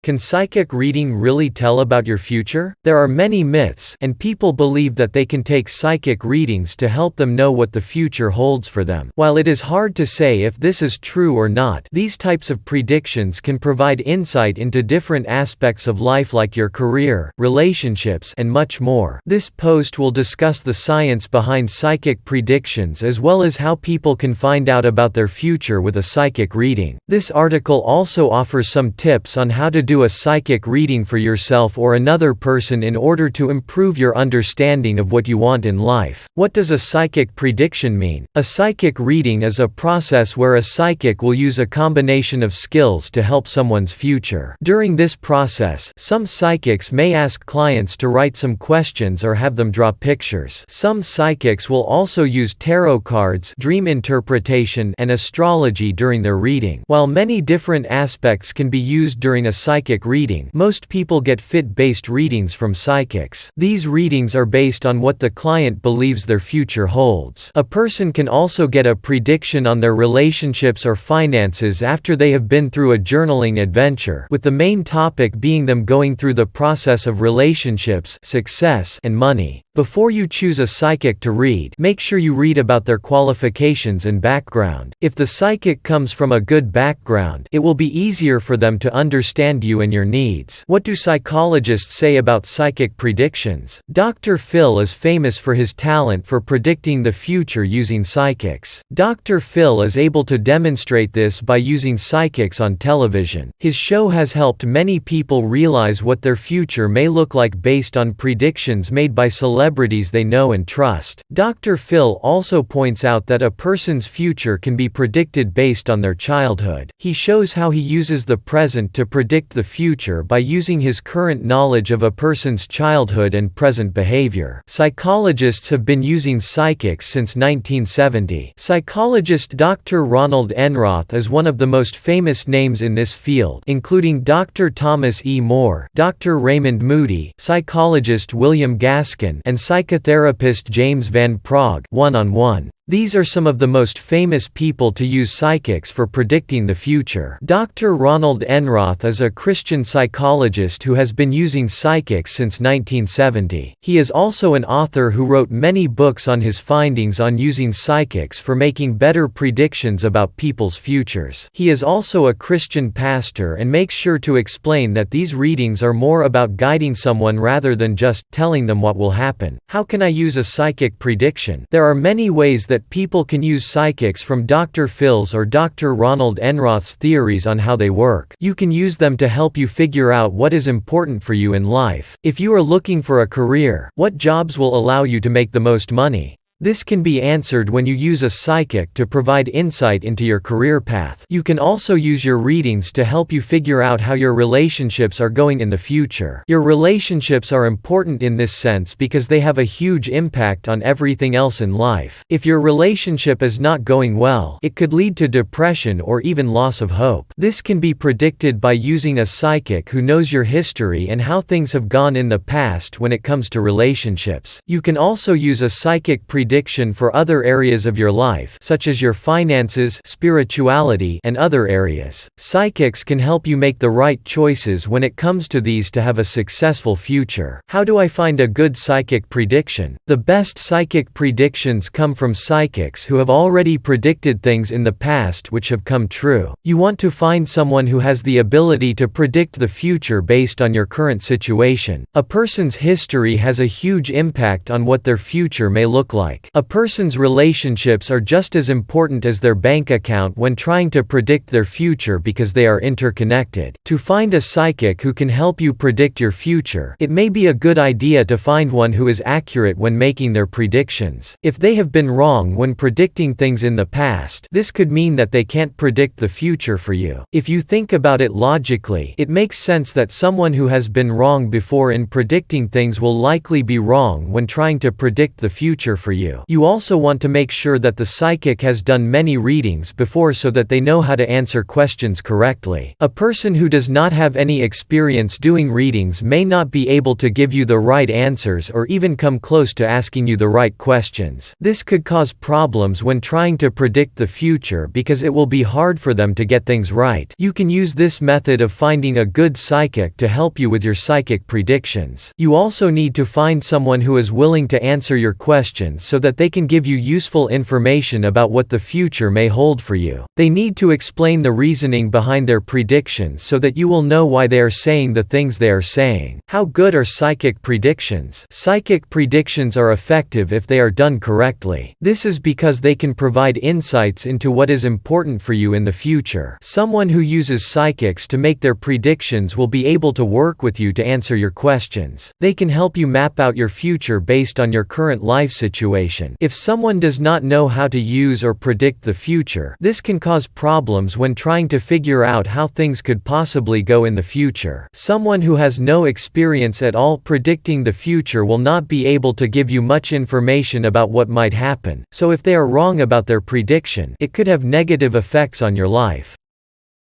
Can psychic reading really tell about your future? There are many myths, and people believe that they can take psychic readings to help them know what the future holds for them. While it is hard to say if this is true or not, these types of predictions can provide insight into different aspects of life like your career, relationships, and much more. This post will discuss the science behind psychic predictions as well as how people can find out about their future with a psychic reading. This article also offers some tips on how to do a psychic reading for yourself or another person in order to improve your understanding of what you want in life. What does a psychic prediction mean? A psychic reading is a process where a psychic will use a combination of skills to help someone's future. During this process, some psychics may ask clients to write some questions or have them draw pictures. Some psychics will also use tarot cards, dream interpretation, and astrology during their reading. While many different aspects can be used during a psychic reading, most people get fit-based readings from psychics. These readings are based on what the client believes their future holds. A person can also get a prediction on their relationships or finances after they have been through a journaling adventure, with the main topic being them going through the process of relationships, success, and money. Before you choose a psychic to read, make sure you read about their qualifications and background. If the psychic comes from a good background, it will be easier for them to understand you and your needs. What do psychologists say about psychic predictions? Dr. Phil is famous for his talent for predicting the future using psychics. Dr. Phil is able to demonstrate this by using psychics on television. His show has helped many people realize what their future may look like based on predictions made by celebrities they know and trust. Dr. Phil also points out that a person's future can be predicted based on their childhood. He shows how he uses the present to predict the future by using his current knowledge of a person's childhood and present behavior. Psychologists have been using psychics since 1970. Psychologist Dr. Ronald Enroth is one of the most famous names in this field, including Dr. Thomas E. Moore, Dr. Raymond Moody, psychologist William Gaskin, and psychotherapist James Van Praagh, one-on-one. These are some of the most famous people to use psychics for predicting the future. Dr. Ronald Enroth is a Christian psychologist who has been using psychics since 1970. He is also an author who wrote many books on his findings on using psychics for making better predictions about people's futures. He is also a Christian pastor and makes sure to explain that these readings are more about guiding someone rather than just telling them what will happen. How can I use a psychic prediction? There are many ways that people can use psychics, from Dr. Phil's or Dr. Ronald Enroth's theories on how they work. You can use them to help you figure out what is important for you in life. If you are looking for a career, what jobs will allow you to make the most money? This can be answered when you use a psychic to provide insight into your career path. You can also use your readings to help you figure out how your relationships are going in the future. Your relationships are important in this sense because they have a huge impact on everything else in life. If your relationship is not going well, it could lead to depression or even loss of hope. This can be predicted by using a psychic who knows your history and how things have gone in the past when it comes to relationships. You can also use a psychic prediction for other areas of your life, such as your finances, spirituality, and other areas. Psychics can help you make the right choices when it comes to these to have a successful future. How do I find a good psychic prediction? The best psychic predictions come from psychics who have already predicted things in the past which have come true. You want to find someone who has the ability to predict the future based on your current situation. A person's history has a huge impact on what their future may look like. A person's relationships are just as important as their bank account when trying to predict their future because they are interconnected. To find a psychic who can help you predict your future, it may be a good idea to find one who is accurate when making their predictions. If they have been wrong when predicting things in the past, this could mean that they can't predict the future for you. If you think about it logically, it makes sense that someone who has been wrong before in predicting things will likely be wrong when trying to predict the future for you. you. You also want to make sure that the psychic has done many readings before so that they know how to answer questions correctly. A person who does not have any experience doing readings may not be able to give you the right answers or even come close to asking you the right questions. This could cause problems when trying to predict the future because it will be hard for them to get things right. You can use this method of finding a good psychic to help you with your psychic predictions. You also need to find someone who is willing to answer your questions so that they can give you useful information about what the future may hold for you. They need to explain the reasoning behind their predictions so that you will know why they are saying the things they are saying. How good are psychic predictions? Psychic predictions are effective if they are done correctly. This is because they can provide insights into what is important for you in the future. Someone who uses psychics to make their predictions will be able to work with you to answer your questions. They can help you map out your future based on your current life situation. If someone does not know how to use or predict the future, this can cause problems when trying to figure out how things could possibly go in the future. Someone who has no experience at all predicting the future will not be able to give you much information about what might happen, so if they are wrong about their prediction, it could have negative effects on your life.